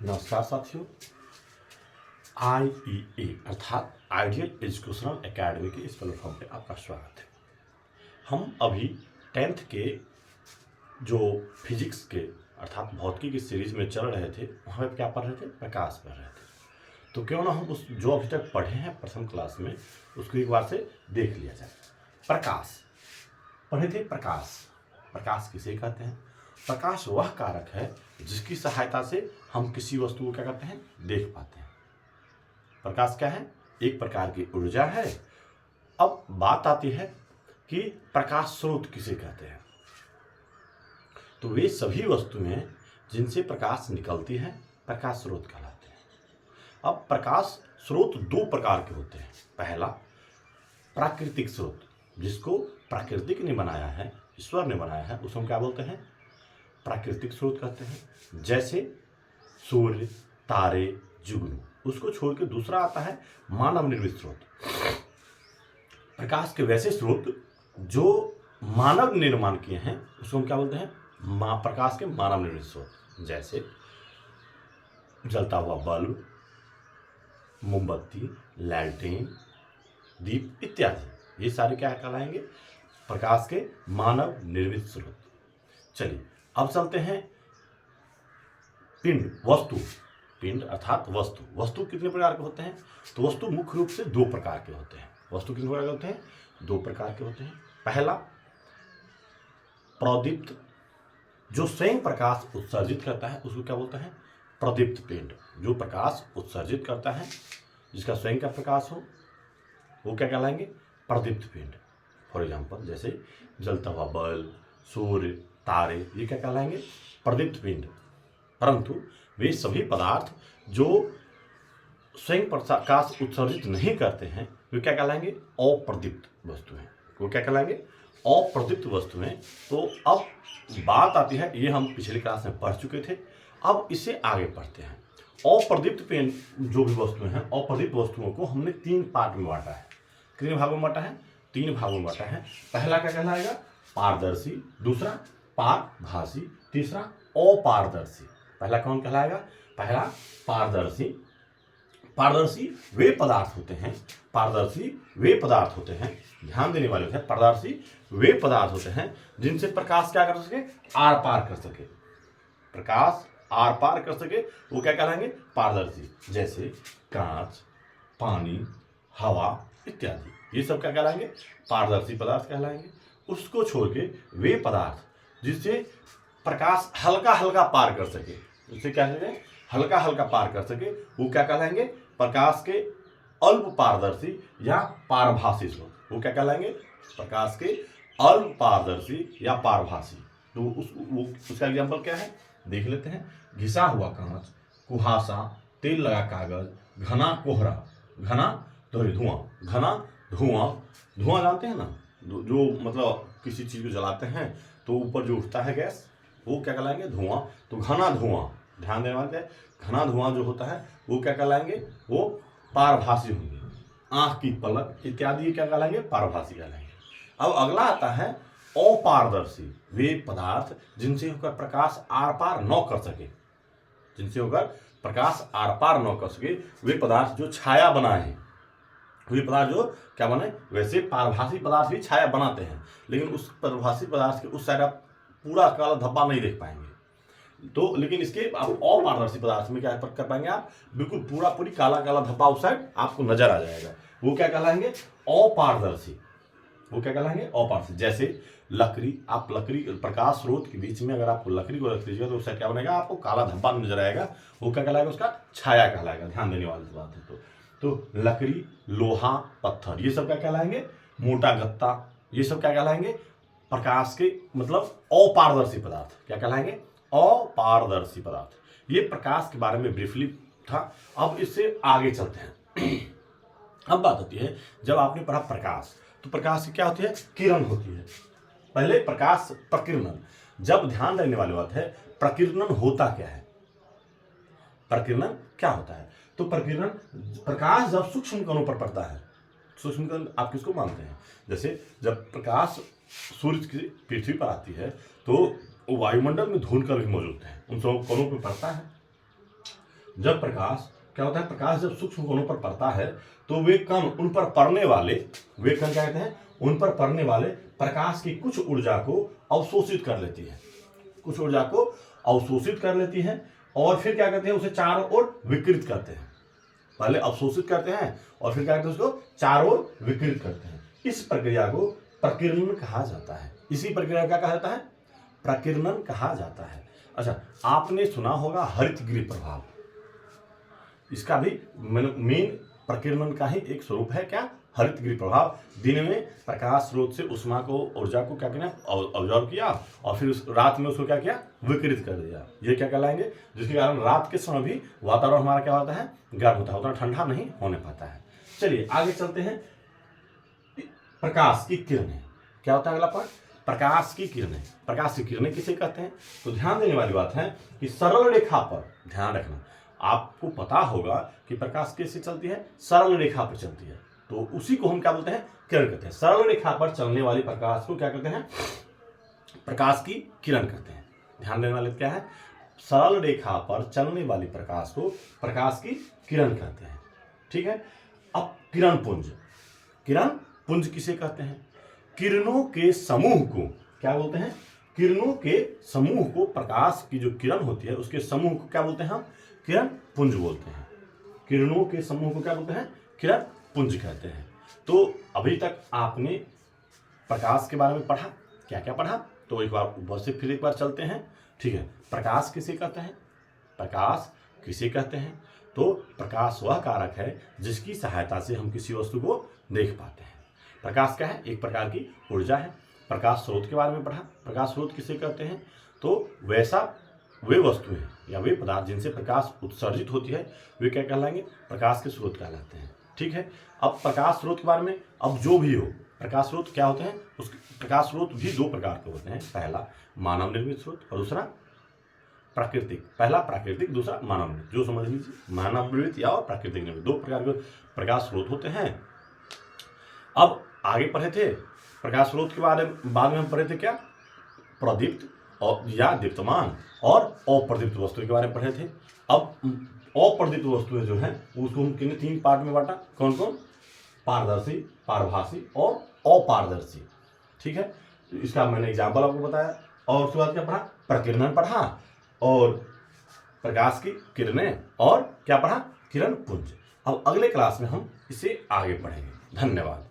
नमस्कार साथियों। IEA अर्थात आइडियल एजुकेशनल एकेडमी के इस प्लेटफॉर्म पे आपका स्वागत है। हम अभी 10th के जो फिजिक्स के अर्थात भौतिकी की सीरीज में चल रहे थे, वहाँ पे क्या पढ़ रहे थे? प्रकाश पढ़ रहे थे। तो क्यों ना हम उस जो अभी तक पढ़े हैं प्रथम क्लास में उसको एक बार से देख लिया जाए। प्रकाश पढ़े थे। प्रकाश किसे कहते हैं? प्रकाश वह कारक है जिसकी सहायता से हम किसी वस्तु को क्या करते हैं? देख पाते हैं। प्रकाश क्या है? एक प्रकार की ऊर्जा है। अब बात आती है कि प्रकाश स्रोत किसे कहते हैं। तो वे सभी वस्तुएं जिनसे प्रकाश निकलती है प्रकाश स्रोत कहलाते हैं। अब प्रकाश स्रोत दो प्रकार के होते हैं। पहला प्राकृतिक स्रोत, जिसको प्राकृतिक ने बनाया है, ईश्वर ने बनाया है, उसको हम क्या बोलते हैं? प्राकृतिक स्रोत कहते हैं। जैसे सूर्य, तारे, जुगनू। उसको छोड़ के दूसरा आता है मानव निर्मित स्रोत। प्रकाश के वैसे स्रोत जो मानव निर्माण किए हैं उसको हम क्या बोलते हैं? प्रकाश के मानव निर्मित स्रोत। जैसे जलता हुआ बल्ब, मोमबत्ती, लैल्टेन, दीप इत्यादि, ये सारे क्या कहलाएंगे? प्रकाश के मानव निर्मित स्रोत। चलिए अब चलते हैं पिंड अर्थात वस्तु कितने प्रकार के होते हैं? तो वस्तु मुख्य रूप से दो प्रकार के होते हैं। वस्तु कितने प्रकार के होते हैं? दो प्रकार के होते हैं। पहला प्रदीप्त, जो स्वयं प्रकाश उत्सर्जित करता है उसको क्या बोलते हैं? प्रदीप्त पिंड। जो प्रकाश उत्सर्जित करता है, जिसका स्वयं का प्रकाश हो, वो क्या कहलाएंगे? प्रदीप्त पिंड। फॉर एग्जाम्पल जैसे जलता हुआ बल्ब, सूर्य, तारे, ये क्या कहलाएंगे? प्रदीप्त पिंड। परंतु वे सभी पदार्थ जो स्वयं प्रकाश उत्सर्जित नहीं करते हैं वे क्या कहलाएंगे? अप्रदीप्त वस्तुएं। वो क्या कहलाएंगे? अप्रदीप्त वस्तुएं। तो अब बात आती है, ये हम पिछली क्लास में पढ़ चुके थे, अब इसे आगे पढ़ते हैं। अप्रदीप्त पेन जो भी वस्तुएं हैं, अप्रदीप्त वस्तुओं को हमने तीन पार्ट में बांटा है। कितने भागों में बांटा है? तीन भागों में बांटा है। पहला क्या कहलाएगा? पारदर्शी, दूसरा पारभासी, तीसरा अपारदर्शी। पहला कौन कहलाएगा? पहला पारदर्शी वे पदार्थ होते हैं, ध्यान देने वाले होते हैं। पारदर्शी वे पदार्थ होते हैं जिनसे प्रकाश क्या कर सके? आर पार कर सके। प्रकाश आर पार कर सके, वो क्या कहलाएंगे? पारदर्शी। जैसे कांच, पानी, हवा इत्यादि, ये सब क्या कहलाएंगे? पारदर्शी पदार्थ कहलाएंगे। उसको छोड़ के वे पदार्थ जिससे प्रकाश हल्का हल्का पार कर सके, उससे क्या कहते हैं? हल्का हल्का पार कर सके, वो क्या कहलाएंगे? प्रकाश के अल्प पारदर्शी या पारभासी स्रोत। वो क्या कहलाएंगे? प्रकाश के अल्प पारदर्शी या पारभासी। तो उसका एग्जाम्पल क्या है? देख लेते हैं। घिसा हुआ कांच, कुहासा, तेल लगा कागज, घना कोहरा, धुआं जानते हैं ना? जो मतलब किसी चीज को जलाते हैं तो ऊपर जो उठता है गैस, वो क्या कहलाएंगे? धुआं। तो घना धुआं, ध्यान देने वाले, घना धुआं जो होता है वो क्या कहलाएंगे? वो पारभासी होंगे। आंख की पलक इत्यादि ये क्या कहलाएंगे? पारभासी कहलाएंगे। अब अगला आता है अपारदर्शी, वे पदार्थ जिनसे होकर प्रकाश आर पार न कर सके, वे पदार्थ जो छाया बनाए हैं, वे पदार्थ जो क्या बने? वैसे पारभासी पदार्थ भी छाया बनाते हैं, लेकिन उस पारभासी पदार्थ के उस साइड आप पूरा काला धब्बा नहीं देख पाएंगे। तो लेकिन इसके आप अपारदर्शी पदार्थ में क्या कर पाएंगे? आप बिल्कुल पूरी काला काला धब्बा उस साइड आपको नजर आ जाएगा। वो क्या कहलाएंगे? अपारदर्शी। जैसे लकड़ी, आप लकड़ी प्रकाश स्रोत के बीच में अगर आपको लकड़ी को रख दीजिएगा तो उससे क्या बनेगा? आपको काला धब्बा नजर आएगा। वो क्या कहलाएगा? उसका छाया कहलाएगा। ध्यान देने वाली बात है। तो लकड़ी, लोहा, पत्थर, ये सब क्या कहलाएंगे? मोटा गत्ता, ये सब क्या कहलाएंगे? प्रकाश के मतलब अपारदर्शी पदार्थ। क्या कहलाएंगे? अपारदर्शी पदार्थ। ये प्रकाश के बारे में ब्रीफली था। अब इससे आगे चलते हैं। अब बात होती है, जब आपने पढ़ा प्रकाश, तो प्रकाश की क्या होती है? किरण होती है। पहले प्रकाश प्रकीर्णन। जब ध्यान देने वाली बात है, प्रकीर्णन होता क्या है? प्रकीर्णन क्या होता है? तो प्रकाश जब सूक्ष्म कणों पर पड़ता है, सूक्ष्म कण आप किसको मानते हैं? जैसे जब प्रकाश सूर्य की पृथ्वी पर आती है तो वायुमंडल में धूल कण भी मौजूद हैं, उन सब कणों पर पड़ता है। जब प्रकाश क्या होता है, प्रकाश जब सूक्ष्म कोणों पर पड़ता है तो वे कण उन पर पड़ने वाले, वे कण क्या कहते हैं, उन पर पड़ने वाले प्रकाश की कुछ ऊर्जा को अवशोषित कर लेती है, कुछ ऊर्जा को अवशोषित कर लेती है और फिर क्या करते हैं, उसे चारों ओर विकृत करते हैं। पहले अवशोषित करते हैं और फिर क्या करते हैं, उसको चारों ओर विकृत करते हैं। इस प्रक्रिया को प्रकीर्णन कहा जाता है। इसी प्रक्रिया क्या कहा जाता है, प्रकीर्णन कहा जाता है। अच्छा, आपने सुना होगा हरितगृह प्रभाव, इसका भी मेन प्रकीर्णन का ही एक स्वरूप है क्या, हरितगृह प्रभाव। दिन में प्रकाश स्रोत से उष्मा को, ऊर्जा को क्या किया, ऑब्जॉर्व किया और फिर उस रात में उसको क्या किया, विकृत कर दिया। ये क्या कहलाएंगे, जिसके कारण रात के समय भी वातावरण हमारा क्या होता है, गर्म होता है, उतना ठंडा नहीं होने पाता है। चलिए आगे चलते हैं। प्रकाश की किरणें क्या होता है, अगला पार्ट, प्रकाश की किरणें। प्रकाश की किरणें किसे कहते हैं, तो ध्यान देने वाली बात है कि सरल रेखा पर ध्यान रखना। आपको पता होगा कि प्रकाश कैसे चलती है, सरल रेखा पर चलती है, तो उसी को हम क्या बोलते हैं, किरण कहते हैं। सरल रेखा पर चलने वाली प्रकाश को क्या कहते हैं, प्रकाश की किरण कहते हैं। ध्यान देने वाले क्या है, सरल रेखा पर चलने वाली प्रकाश को प्रकाश की किरण कहते हैं। ठीक है। अब किरण पुंज, किरण पुंज किसे कहते हैं, किरणों के समूह को क्या बोलते हैं, किरणों के समूह को, प्रकाश की जो किरण होती है उसके समूह को क्या बोलते हैं, हम किरण पुंज बोलते हैं। किरणों के समूह को क्या बोलते हैं, किरण पुंज कहते हैं। तो अभी तक आपने प्रकाश के बारे में पढ़ा, क्या क्या पढ़ा, तो एक बार ऊपर से फिर एक बार चलते हैं। ठीक है। प्रकाश किसे कहते हैं, प्रकाश किसे कहते हैं, तो प्रकाश वह कारक है जिसकी सहायता से हम किसी वस्तु को देख पाते हैं। प्रकाश क्या है, एक प्रकार की ऊर्जा है। प्रकाश स्रोत के बारे में पढ़ा, प्रकाश स्रोत किसे कहते हैं, तो वे वस्तुएं या वे पदार्थ जिनसे प्रकाश उत्सर्जित होती है वे क्या कहलाएंगे, प्रकाश के स्रोत कहलाते हैं। ठीक है। अब प्रकाश स्रोत के बारे में, अब जो भी हो, प्रकाश स्रोत क्या होते हैं, उस प्रकाश स्रोत भी दो प्रकार के होते हैं। पहला मानव निर्मित स्रोत और दूसरा प्राकृतिक। पहला प्राकृतिक, दूसरा मानव निर्मित। जो समझ लीजिए, मानव निर्मित या और प्राकृतिक निर्मित, दो प्रकार के प्रकाश स्रोत होते हैं। अब आगे पढ़े थे प्रकाश स्रोत के बारे में, बाद में हम पढ़े थे क्या, प्रदीप्त और या दीप्तमान और अप्रदीप्त वस्तु के बारे में पढ़े थे। अब अप्रदीप्त वस्तुएं जो हैं उसको हम कितने, तीन पार्ट में बांटा, कौन कौन, पारदर्शी, पारभासी और अपारदर्शी। ठीक है। इसका मैंने एग्जाम्पल आपको बताया। और उसके बाद क्या पढ़ा, प्रकीर्णन पढ़ा और प्रकाश की किरणें और क्या पढ़ा, किरण पुंज। अब अगले क्लास में हम इसे आगे पढ़ेंगे। धन्यवाद।